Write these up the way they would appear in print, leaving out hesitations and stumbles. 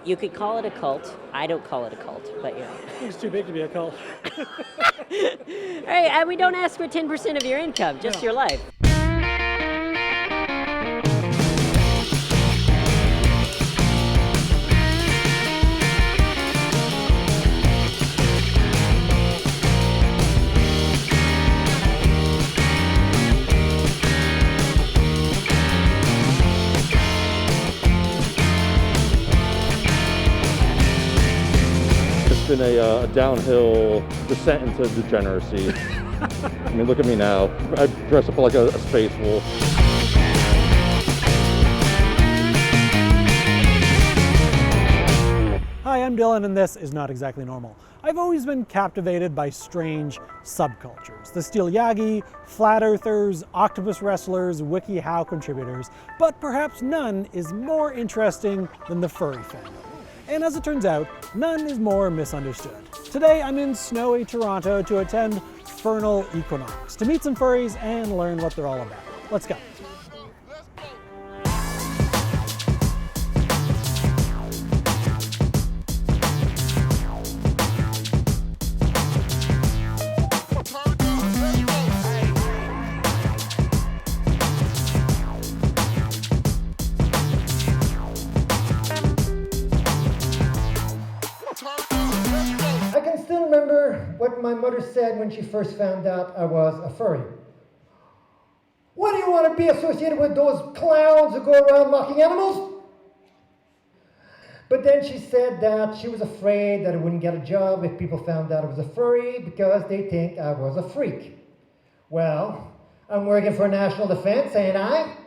You could call it a cult. I don't call it a cult, but yeah. It's too big to be a cult. All right, and we don't ask for 10% of your income, just your life. Been a downhill descent into degeneracy. I mean, look at me now. I dress up like a space wolf. Hi, I'm Dylan, and this is Not Exactly Normal. I've always been captivated by strange subcultures. The Steel Yagi, Flat Earthers, Octopus Wrestlers, WikiHow contributors, but perhaps none is more interesting than the furry fandom. And as it turns out, none is more misunderstood. Today I'm in snowy Toronto to attend Fernal Equinox, to meet some furries and learn what they're all about. Let's go. What my mother said when she first found out I was a furry. What do you want to be associated with those clowns who go around mocking animals? But then she said that she was afraid that I wouldn't get a job if people found out I was a furry because they think I was a freak. Well, I'm working for national defense, ain't I?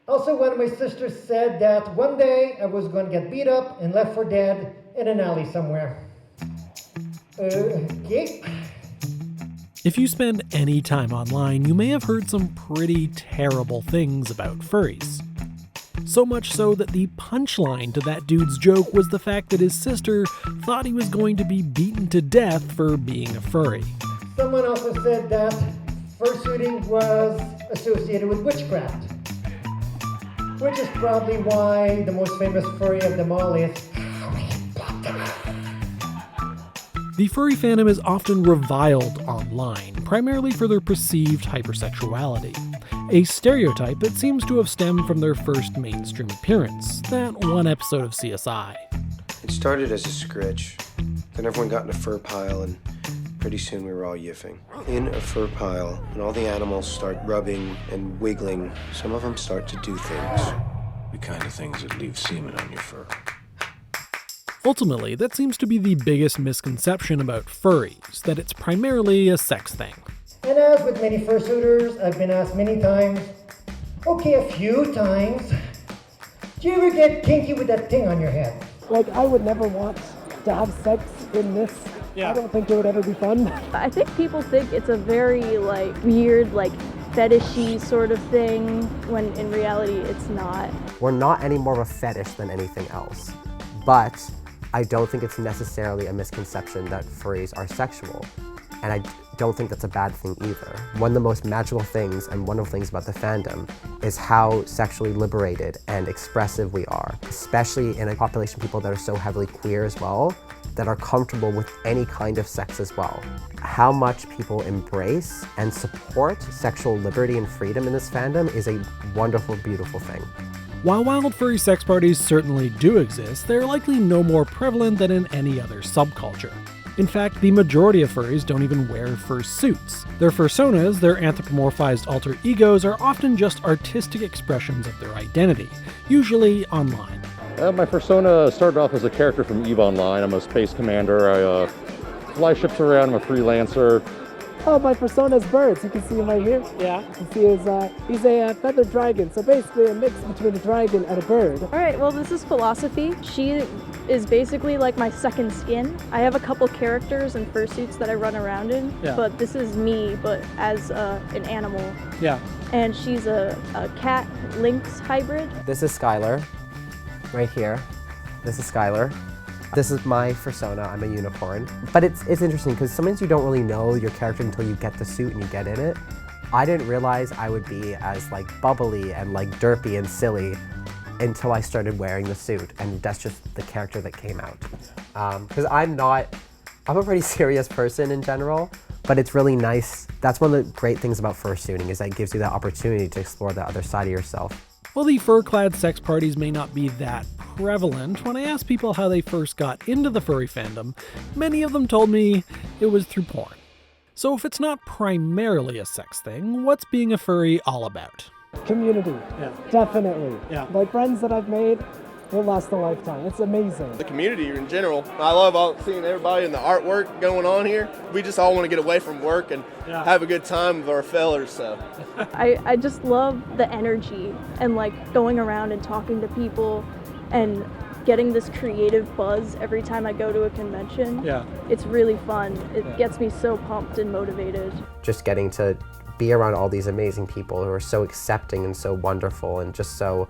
Also, one of my sisters said that one day I was going to get beat up and left for dead in an alley somewhere. Okay. If you spend any time online, you may have heard some pretty terrible things about furries. So much so that the punchline to that dude's joke was the fact that his sister thought he was going to be beaten to death for being a furry. Someone also said that fursuiting was associated with witchcraft, which is probably why the most famous furry of them all is The furry fandom is often reviled online, primarily for their perceived hypersexuality, a stereotype that seems to have stemmed from their first mainstream appearance, that one episode of CSI. It started as a scritch, then everyone got in a fur pile, and pretty soon we were all yiffing. In a fur pile, when all the animals start rubbing and wiggling, some of them start to do things. The kind of things that leave semen on your fur. Ultimately, that seems to be the biggest misconception about furries, that it's primarily a sex thing. And as with many fursuiters, I've been asked many times, okay, a few times, do you ever get kinky with that thing on your head? Like, I would never want to have sex in this. Yeah. I don't think it would ever be fun. I think people think it's a very, weird, fetishy sort of thing, when in reality it's not. We're not any more of a fetish than anything else, but I don't think it's necessarily a misconception that furries are sexual, and I don't think that's a bad thing either. One of the most magical things and wonderful things about the fandom is how sexually liberated and expressive we are, especially in a population of people that are so heavily queer as well, that are comfortable with any kind of sex as well. How much people embrace and support sexual liberty and freedom in this fandom is a wonderful, beautiful thing. While wild furry sex parties certainly do exist, they're likely no more prevalent than in any other subculture. In fact, the majority of furries don't even wear fursuits. Their fursonas, their anthropomorphized alter egos, are often just artistic expressions of their identity, usually online. My persona started off as a character from EVE Online. I'm a space commander. I fly ships around. I'm a freelancer. Oh, my persona's birds. You can see him right here. Yeah. You can see he's a feathered dragon, so basically a mix between a dragon and a bird. All right, well, this is Philosophy. She is basically like my second skin. I have a couple characters and fursuits that I run around in, but this is me, but as an animal. Yeah. And she's a cat lynx hybrid. This is Skylar, right here. This is Skylar. This is my fursona, I'm a unicorn. But it's interesting because sometimes you don't really know your character until you get the suit and you get in it. I didn't realize I would be as like bubbly and like derpy and silly until I started wearing the suit, and that's just the character that came out. Because I'm a pretty serious person in general, but it's really nice. That's one of the great things about fursuiting, is that it gives you that opportunity to explore the other side of yourself. While the fur-clad sex parties may not be that prevalent, when I asked people how they first got into the furry fandom, many of them told me it was through porn. So if it's not primarily a sex thing, what's being a furry all about? Community, definitely. Yeah. Like friends that I've made will last a lifetime. It's amazing. The community in general. I love seeing everybody and the artwork going on here. We just all want to get away from work and have a good time with our fellers. So I just love the energy and like going around and talking to people and getting this creative buzz every time I go to a convention. Yeah. It's really fun. It gets me so pumped and motivated. Just getting to be around all these amazing people who are so accepting and so wonderful and just so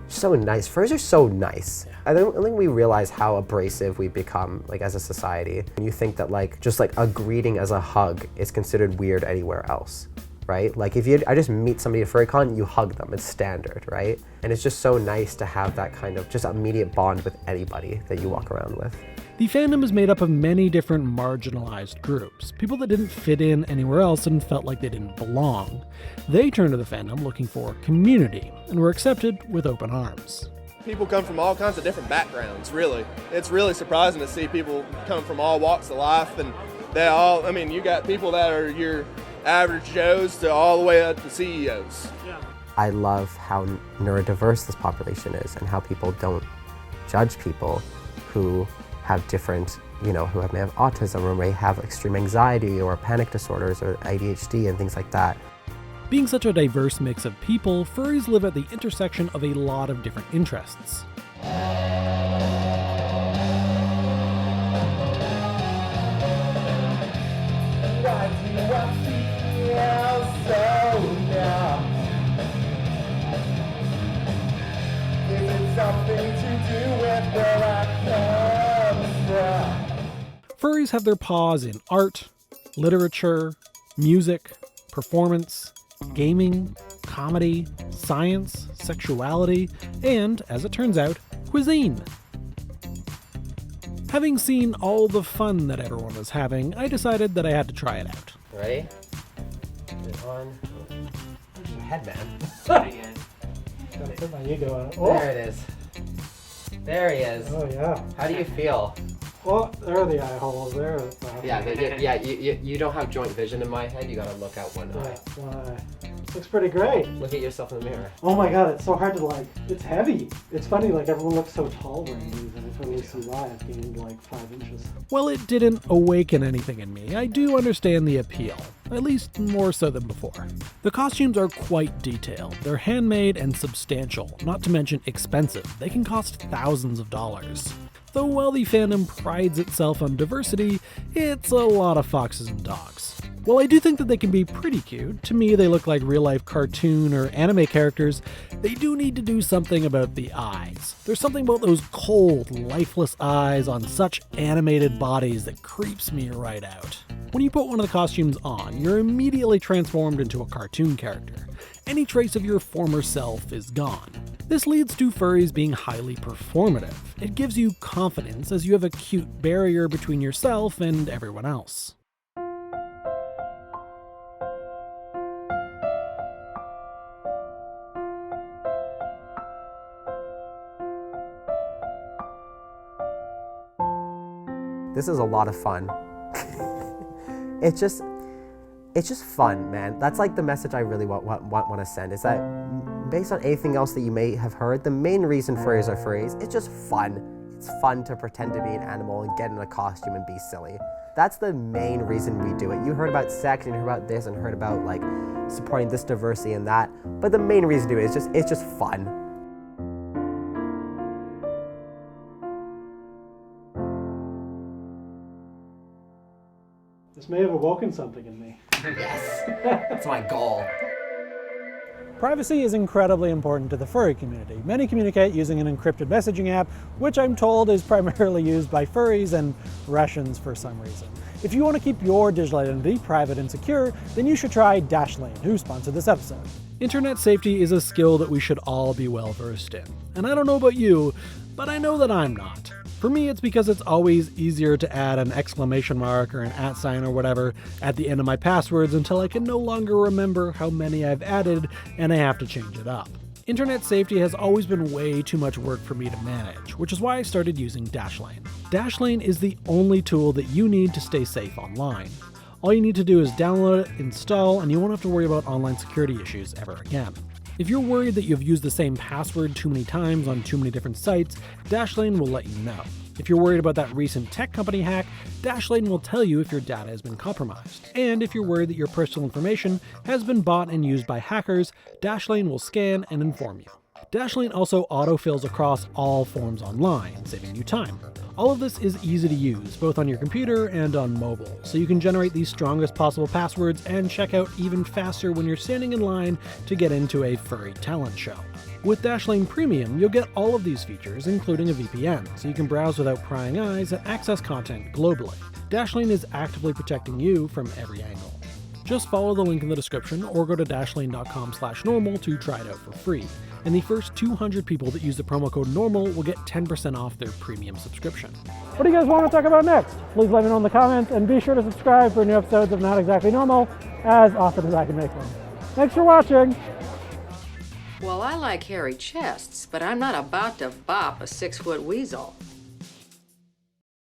nice. Furries are so nice. I don't think we realize how abrasive we've become, like, as a society. And you think that like just like a greeting as a hug is considered weird anywhere else, right? Like if I just meet somebody at FurryCon, you hug them. It's standard, right? And it's just so nice to have that kind of just immediate bond with anybody that you walk around with. The fandom is made up of many different marginalized groups, people that didn't fit in anywhere else and felt like they didn't belong. They turned to the fandom looking for community and were accepted with open arms. people come from all kinds of different backgrounds, really. It's really surprising to see people come from all walks of life, and they all, I mean, you got people that are your average Joes to all the way up to CEOs. Yeah. I love how neurodiverse this population is and how people don't judge people who have different, you know, who may have autism or may have extreme anxiety or panic disorders or ADHD and things like that. Being such a diverse mix of people, furries live at the intersection of a lot of different interests. Furries have their paws in art, literature, music, performance, gaming, comedy, science, sexuality, and, as it turns out, cuisine. Having seen all the fun that everyone was having, I decided that I had to try it out. Ready? Get it on. Where's your head, man? Gotta put my ego on. Oh. There it is. There he is. Oh yeah. How do you feel? Oh, there are the eye holes. There. You don't have joint vision in my head. You gotta look out one eye. One eye. Looks pretty great. Look at yourself in the mirror. Oh my god, it's so hard to like. It's heavy. It's funny, like everyone looks so tall wearing these, and I totally see why. I've gained like 5 inches. While it didn't awaken anything in me, I do understand the appeal, at least more so than before. The costumes are quite detailed. They're handmade and substantial, not to mention expensive. They can cost thousands of dollars. Though while the fandom prides itself on diversity, it's a lot of foxes and dogs. While I do think that they can be pretty cute, to me they look like real-life cartoon or anime characters, they do need to do something about the eyes. There's something about those cold, lifeless eyes on such animated bodies that creeps me right out. When you put one of the costumes on, you're immediately transformed into a cartoon character. Any trace of your former self is gone. This leads to furries being highly performative. It gives you confidence as you have a cute barrier between yourself and everyone else. This is a lot of fun. It's just fun, man. That's like the message I really want to send, is that based on anything else that you may have heard, the main reason furries are furries, it's just fun. It's fun to pretend to be an animal and get in a costume and be silly. That's the main reason we do it. You heard about sex and you heard about this and heard about like supporting this diversity and that, but the main reason to do it is it's just fun. This may have awoken something in me. Yes, that's my goal. Privacy is incredibly important to the furry community. Many communicate using an encrypted messaging app, which I'm told is primarily used by furries and Russians for some reason. If you want to keep your digital identity private and secure, then you should try Dashlane, who sponsored this episode. Internet safety is a skill that we should all be well versed in. And I don't know about you, but I know that I'm not. For me, it's because it's always easier to add an exclamation mark or an @ sign or whatever at the end of my passwords until I can no longer remember how many I've added and I have to change it up. Internet safety has always been way too much work for me to manage, which is why I started using Dashlane. Dashlane is the only tool that you need to stay safe online. All you need to do is download it, install, and you won't have to worry about online security issues ever again. If you're worried that you've used the same password too many times on too many different sites, Dashlane will let you know. If you're worried about that recent tech company hack, Dashlane will tell you if your data has been compromised. And if you're worried that your personal information has been bought and used by hackers, Dashlane will scan and inform you. Dashlane also autofills across all forms online, saving you time. All of this is easy to use, both on your computer and on mobile, so you can generate the strongest possible passwords and check out even faster when you're standing in line to get into a furry talent show. With Dashlane Premium, you'll get all of these features, including a VPN, so you can browse without prying eyes and access content globally. Dashlane is actively protecting you from every angle. Just follow the link in the description or go to dashlane.com/normal to try it out for free. And the first 200 people that use the promo code NORMAL will get 10% off their premium subscription. What do you guys want to talk about next? Please let me know in the comments, and be sure to subscribe for new episodes of Not Exactly Normal as often as I can make them. Thanks for watching! Well, I like hairy chests, but I'm not about to bop a 6-foot weasel.